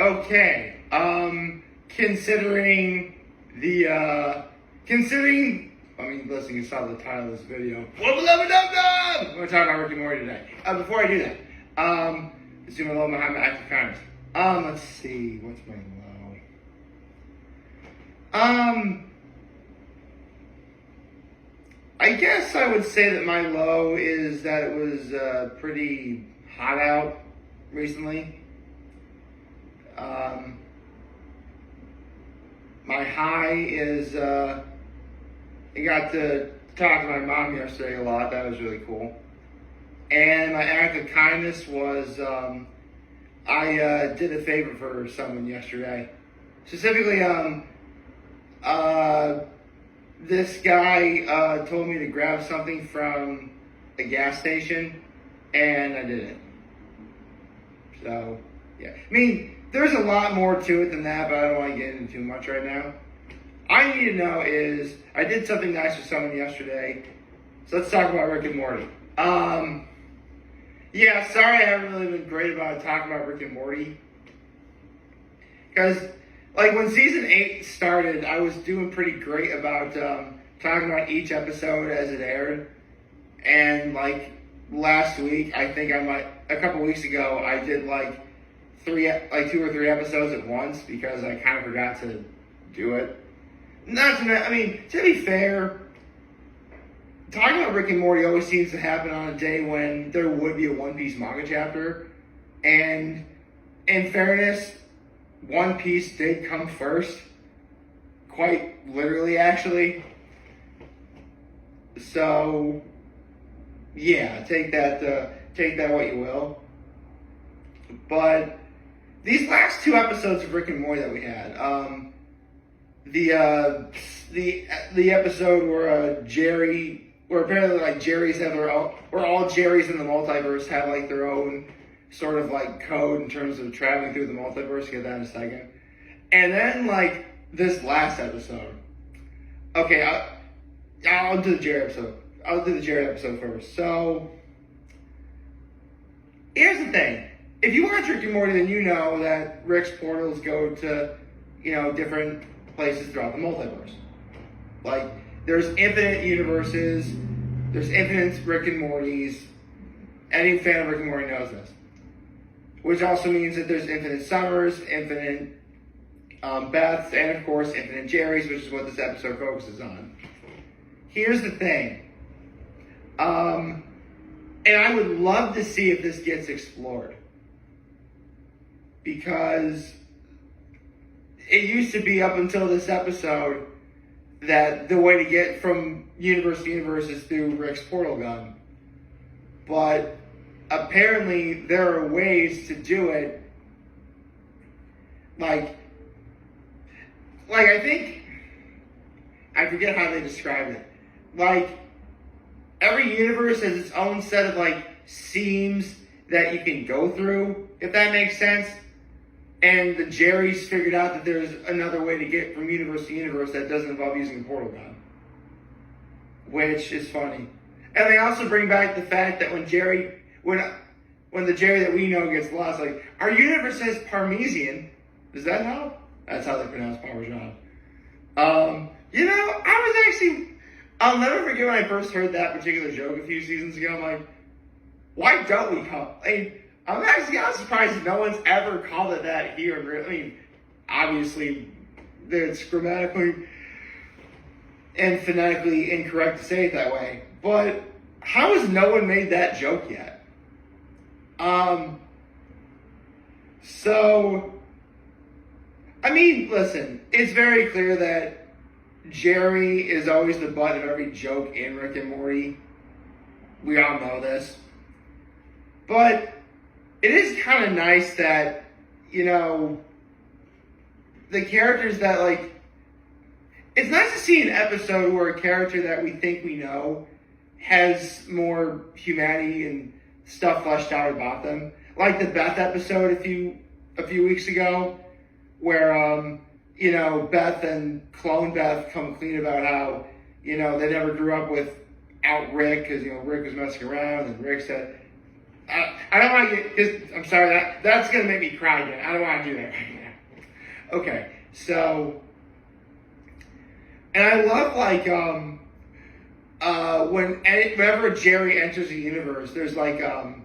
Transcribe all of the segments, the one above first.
Okay. Considering listen, you saw the title of this video. We're talking about Rick and Morty today. Before I do that, let's do my low Muhammad act of kindness. Let's see, what's my low? I guess I would say that my low is that it was pretty hot out recently. My high is I got to talk to my mom yesterday a lot. That was really cool. And my act of kindness was I did a favor for someone yesterday. Specifically, this guy told me to grab something from a gas station, and I did it. So, yeah. I mean, there's a lot more to it than that, but I don't want to get into too much right now. All I need to know is, I did something nice for someone yesterday, so let's talk about Rick and Morty. Yeah, sorry I haven't really been great about talking about Rick and Morty. Because, like, when season 8 started, I was doing pretty great about talking about each episode as it aired. And, like, last week, I think a couple weeks ago, I did, like, 2 or 3 episodes at once because I kind of forgot to do it. To be fair, talking about Rick and Morty always seems to happen on a day when there would be a One Piece manga chapter. And in fairness, One Piece did come first. Quite literally, actually. So, yeah, take that what you will. But these last 2 episodes of Rick and Morty that we had, the episode where where apparently like Jerry's have where all Jerry's in the multiverse have like their own sort of like code in terms of traveling through the multiverse. Get that in a second. And then like this last episode. Okay, I'll do the Jerry episode. I'll do the Jerry episode first. So here's the thing. If you watch Rick and Morty, then you know that Rick's portals go to, different places throughout the multiverse. Like, there's infinite universes, there's infinite Rick and Mortys. Any fan of Rick and Morty knows this. Which also means that there's infinite Summers, infinite Beths, and of course, infinite Jerrys, which is what this episode focuses on. Here's the thing. And I would love to see if this gets explored. Because it used to be up until this episode that the way to get from universe to universe is through Rick's portal gun. But apparently there are ways to do it. Like I forget how they describe it. Like, every universe has its own set of like seams that you can go through, if that makes sense. And the Jerrys figured out that there's another way to get from universe to universe that doesn't involve using a portal gun. Which is funny. And they also bring back the fact that when the Jerry that we know gets lost, like, our universe says Parmesan. Does that help? That's how they pronounce Parmesan. I'll never forget when I first heard that particular joke a few seasons ago. I'm like, why don't we call it? I'm actually not surprised no one's ever called it that here. I mean, obviously, it's grammatically and phonetically incorrect to say it that way. But how has no one made that joke yet? Listen, it's very clear that Jerry is always the butt of every joke in Rick and Morty. We all know this. But it is kind of nice that, the characters that, like, it's nice to see an episode where a character that we think we know has more humanity and stuff fleshed out about them. Like the Beth episode a few weeks ago, where, Beth and Clone Beth come clean about how, they never grew up without Rick, because, Rick was messing around, and Rick said, I I don't want to get, I'm sorry, that's going to make me cry again. I don't want to do that right now. Okay, so, and I love, like, whenever Jerry enters the universe, there's, like a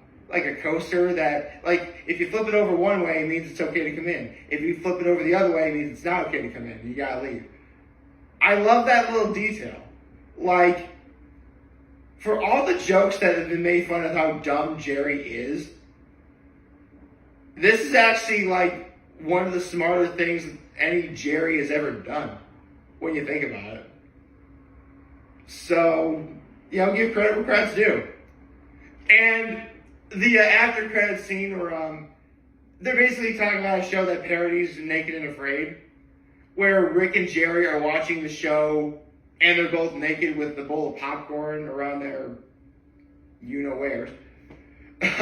coaster that, like, if you flip it over one way, it means it's okay to come in. If you flip it over the other way, it means it's not okay to come in. You gotta leave. I love that little detail. Like, for all the jokes that have been made fun of how dumb Jerry is, this is actually, like, one of the smarter things any Jerry has ever done, when you think about it. So, give credit where credit's due. And the after credit scene where they're basically talking about a show that parodies Naked and Afraid, where Rick and Jerry are watching the show and they're both naked with the bowl of popcorn around their you-know-wheres. It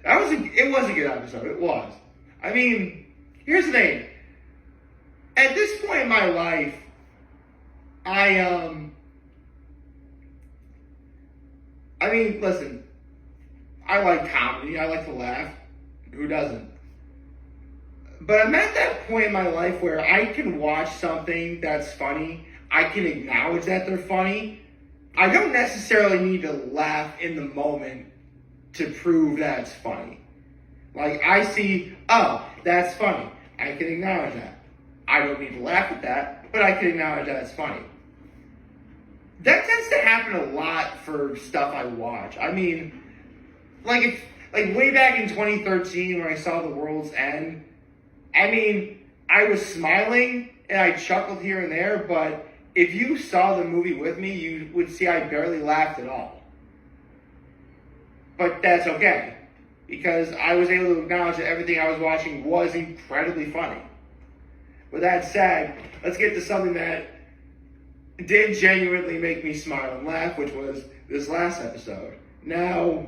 was a good episode. It was. I mean, here's the thing. At this point in my life, listen, I like comedy. I like to laugh. Who doesn't? But I'm at that point in my life where I can watch something that's funny. I can acknowledge that they're funny. I don't necessarily need to laugh in the moment to prove that it's funny. Like, I see, oh, that's funny. I can acknowledge that. I don't need to laugh at that, but I can acknowledge that it's funny. That tends to happen a lot for stuff I watch. I mean, like way back in 2013 when I saw The World's End, I mean, I was smiling and I chuckled here and there, but if you saw the movie with me, you would see I barely laughed at all. But that's okay, because I was able to acknowledge that everything I was watching was incredibly funny. With that said, let's get to something that did genuinely make me smile and laugh, which was this last episode. Now,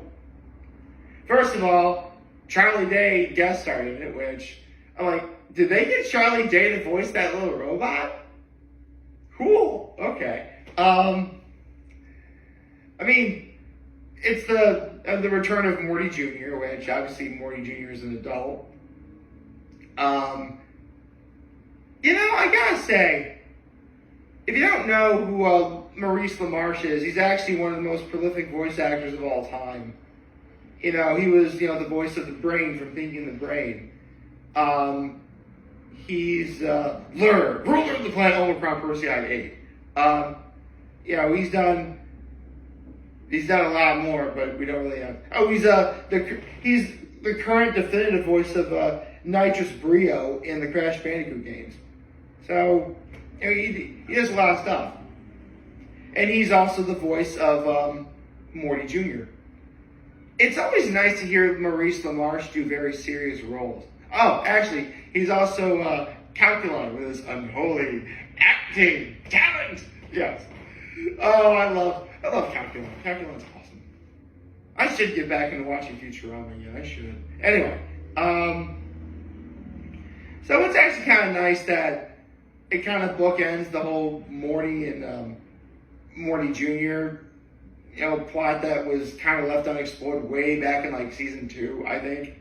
first of all, Charlie Day guest starred in it, which I'm like, did they get Charlie Day to voice that little robot? Cool. Okay. I mean, it's the return of Morty Jr., which obviously Morty Jr. is an adult. I gotta say, if you don't know who Maurice LaMarche is, he's actually one of the most prolific voice actors of all time. He was, the voice of the Brain from Pinky and the Brain. He's ruler of the planet Omicron Persei 8. He's done a lot more, but we don't really have. Oh, he's the current definitive voice of Nitrous Brio in the Crash Bandicoot games. So he does a lot of stuff, and he's also the voice of Morty Jr. It's always nice to hear Maurice LaMarche do very serious roles. Oh, actually, he's also Calculon with his unholy acting talent. Yes. Oh, I love Calculon. Calculon's awesome. I should get back into watching Futurama. Yeah, I should. Anyway, so it's actually kind of nice that it kind of bookends the whole Morty and Morty Jr. Plot that was kind of left unexplored way back in season 2, I think.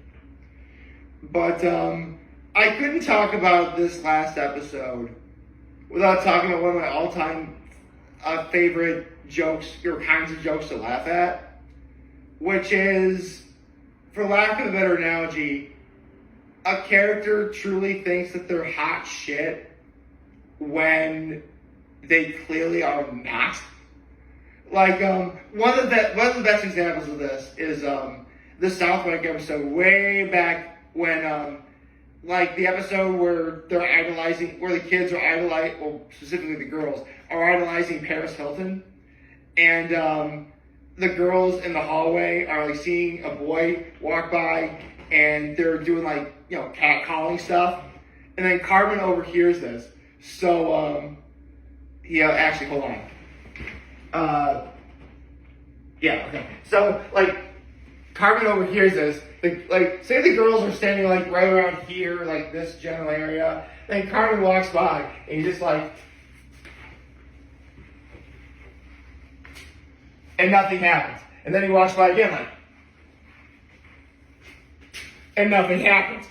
But I couldn't talk about this last episode without talking about one of my all-time favorite jokes, or kinds of jokes to laugh at, which is, for lack of a better analogy, a character truly thinks that they're hot shit when they clearly are not. One of the best examples of this is the South Park episode way back when, the episode where they're idolizing, where the kids are idolizing, well, specifically the girls, are idolizing Paris Hilton. And the girls in the hallway are seeing a boy walk by and they're doing cat calling stuff. And then Carmen overhears this. So, actually, hold on. Okay. So, Carmen overhears this. Say the girls are standing right around here, this general area. Then Carmen walks by and he's just and nothing happens. And then he walks by again, like, and nothing happens.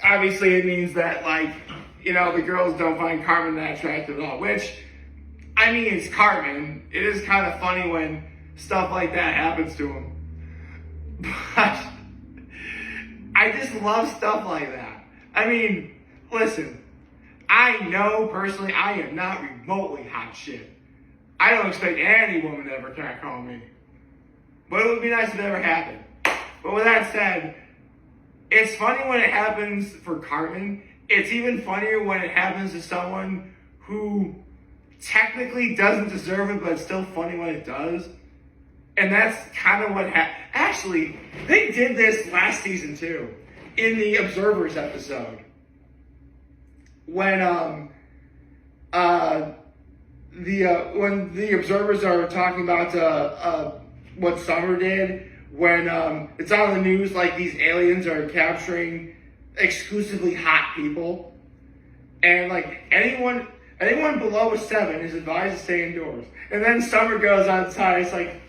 Obviously, it means that, like, you know, the girls don't find Carmen that attractive at all, which, I mean, it's Carmen. It is kind of funny when stuff like that happens to him. But I just love stuff like that. I mean, listen, I know personally I am not remotely hot shit. I don't expect any woman to ever catcall me. But it would be nice if it ever happened. But with that said, it's funny when it happens for Carmen. It's even funnier when it happens to someone who technically doesn't deserve it, but it's still funny when it does. And that's kind of what happened. Actually, they did this last season too, in the Observers episode. When the Observers are talking about what Summer did, when it's on the news like these aliens are capturing exclusively hot people, and like anyone below a 7 is advised to stay indoors. And then Summer goes outside. It's like,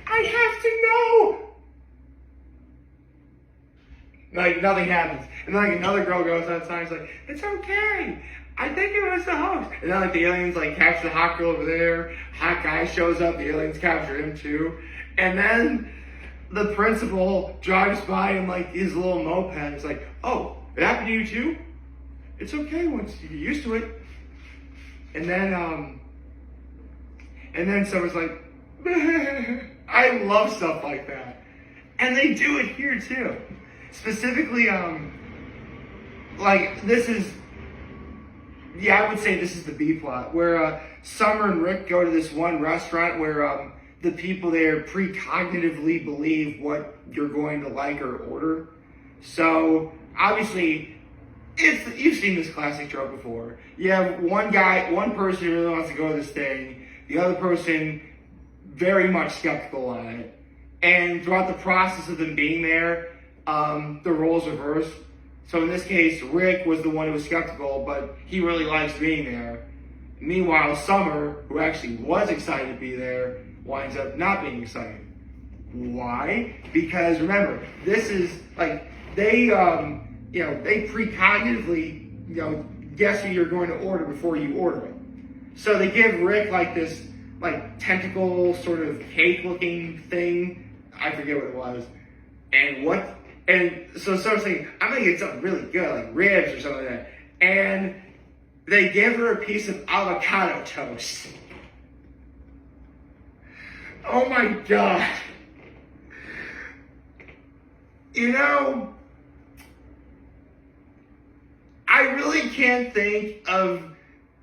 I have to know. Like nothing happens. And then like another girl goes outside. It's like, it's okay. I think it was the host. And then like the aliens like capture the hot girl over there. Hot guy shows up. The aliens capture him too. And then the principal drives by in like his little moped. It's like, oh, it happened to you too? It's okay once you get used to it. And then Summer's like, I love stuff like that. And they do it here too. Specifically, like this is, I would say this is the B plot, where Summer and Rick go to this one restaurant where the people there precognitively believe what you're going to like or order. So obviously, you've seen this classic trope before. You have one person who really wants to go to this thing, the other person very much skeptical on it. And throughout the process of them being there, the roles reversed. So in this case, Rick was the one who was skeptical, but he really likes being there. Meanwhile, Summer, who actually was excited to be there, winds up not being excited. Why? Because remember, this is like they precognitively, guess what you're going to order before you order it. So they give Rick like this like tentacle sort of cake looking thing. I forget what it was. And so Summer's saying, I'm gonna get something really good, like ribs or something like that. And they give her a piece of avocado toast. Oh my God. You know, I really can't think of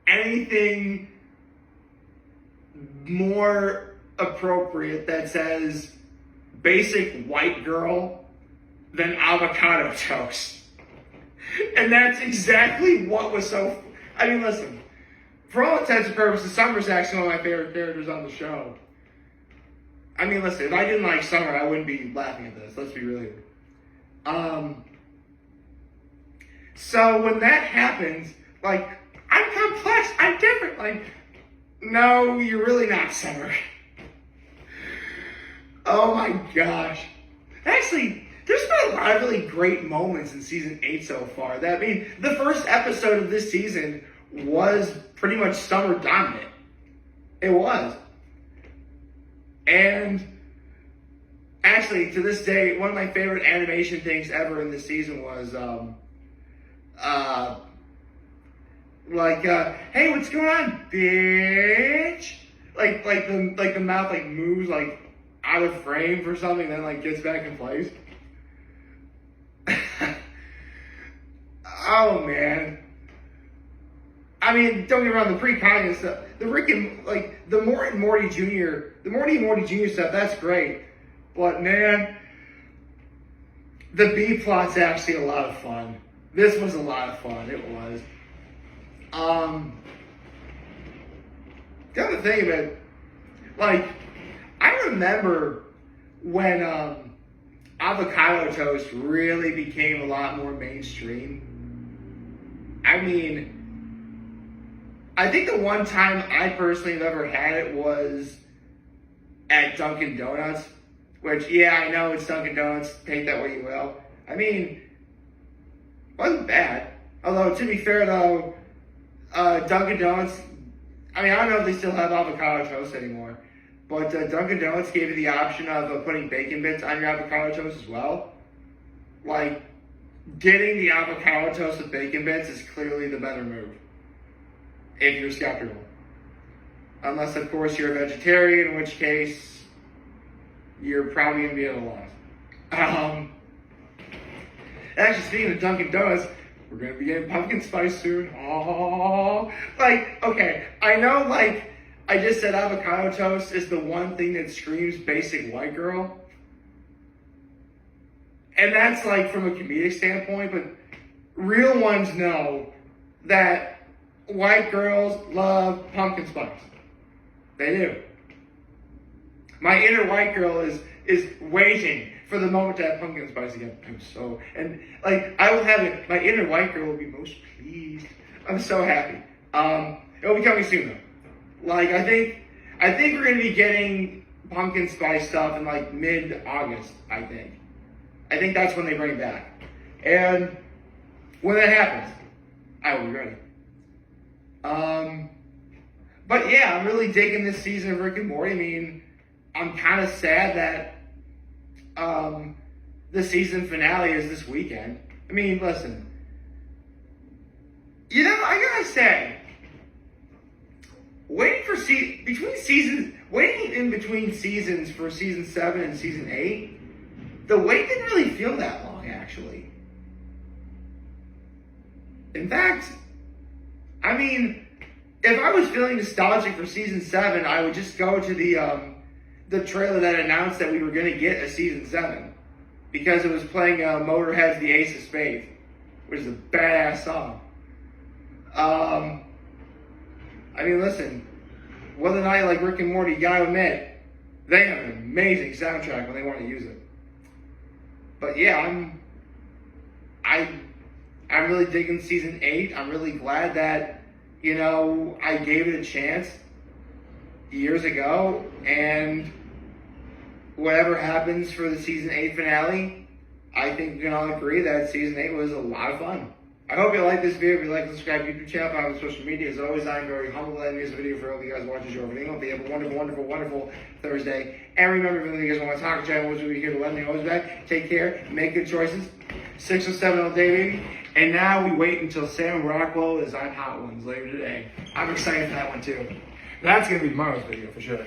anything more appropriate that says basic white girl than avocado toast. And that's exactly what was so... I mean, listen, for all intents and purposes, Summer's actually one of my favorite characters on the show. I mean, listen, if I didn't like Summer, I wouldn't be laughing at this. Let's be real. So when that happens, like, I'm complex, I'm different. Like, no, you're really not, Summer. Oh my gosh. Actually, there's been a lot of really great moments in season 8 so far. I mean, the first episode of this season was pretty much Summer dominant. It was. And actually, to this day, one of my favorite animation things ever in this season was, hey, what's going on, bitch? Like the mouth like moves like out of frame for something, then like gets back in place. Oh man. I mean, don't get me wrong, the precognitive stuff, the Rick and the Morty and Morty Jr. stuff, that's great. But man, the B plot's actually a lot of fun. This was a lot of fun. It was. The other thing about it, like, I remember when avocado toast really became a lot more mainstream. I mean, I think the one time I personally have ever had it was at Dunkin' Donuts, which, yeah, I know it's Dunkin' Donuts, take that way you will. I mean, wasn't bad. Although, to be fair though, Dunkin' Donuts, I mean, I don't know if they still have avocado toast anymore, but Dunkin' Donuts gave you the option of putting bacon bits on your avocado toast as well. Like, getting the avocado toast with bacon bits is clearly the better move, if you're skeptical. Unless, of course, you're a vegetarian, in which case, you're probably going to be at a loss. Actually, speaking of Dunkin' Donuts, we're going to be getting pumpkin spice soon. Oh, like, okay, I know, like, I just said avocado toast is the one thing that screams basic white girl. And that's, like, from a comedic standpoint, but real ones know that white girls love pumpkin spice. They do. My inner white girl is waiting for the moment to have pumpkin spice again. And like, I will have it. My inner white girl will be most pleased. I'm so happy. It'll be coming soon though. Like, I think we're gonna be getting pumpkin spice stuff in like mid-August. I think that's when they bring it back. And when that happens, I will be ready. But yeah, I'm really digging this season of Rick and Morty. I mean, I'm kind of sad that the season finale is this weekend. I mean, listen, you know, I gotta say, waiting in between seasons for season 7 and season 8, the wait didn't really feel that long, actually. In fact, I mean, if I was feeling nostalgic for season 7, I would just go to the trailer that announced that we were going to get a season 7, because it was playing Motorhead's "The Ace of Spades," which is a badass song. I mean, listen, whether or not you like Rick and Morty, you gotta admit, they have an amazing soundtrack when they want to use it. But yeah, I'm really digging season 8. I'm really glad that, you know, I gave it a chance years ago, and whatever happens for the season 8 finale, I think we can all agree that season 8 was a lot of fun. I hope you like this video. If you like, subscribe to the YouTube channel, follow me on social media. As always, I'm very humbled that I made this video for all of you guys watching the show. Everything. Hope you have a wonderful, wonderful, wonderful Thursday. And remember, if you guys want to talk to channel, we'll be here to let me always back. Take care. Make good choices. 607 all day, baby. And now we wait until Sam Rockwell is on Hot Ones later today. I'm excited for that one too. That's going to be tomorrow's video for sure.